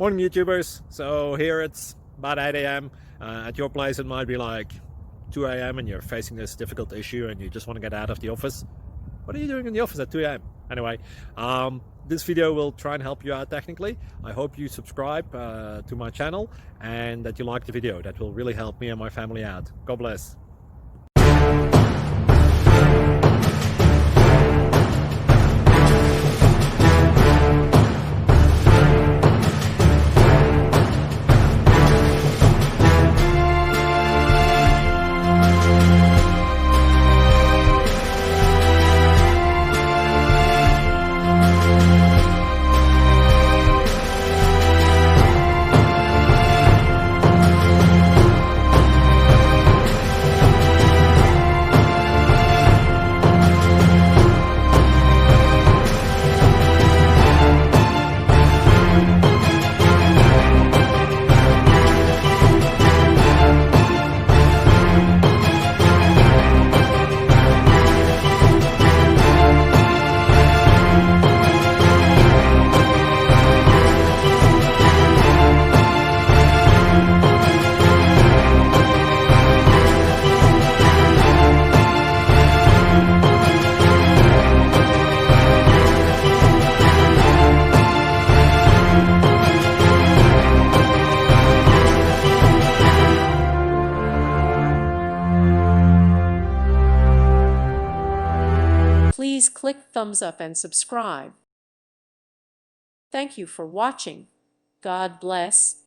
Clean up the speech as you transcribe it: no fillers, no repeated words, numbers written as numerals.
Morning YouTubers. So here it's about 8 a.m. At your place it might be like 2 a.m. and you're facing this difficult issue and you just want to get out of the office. What are you doing in the office at 2 a.m.? Anyway, this video will try and help you out technically. I hope you subscribe to my channel and that you like the video. That will really help me and my family out. God bless. Please click thumbs up and subscribe. Thank you for watching. God bless.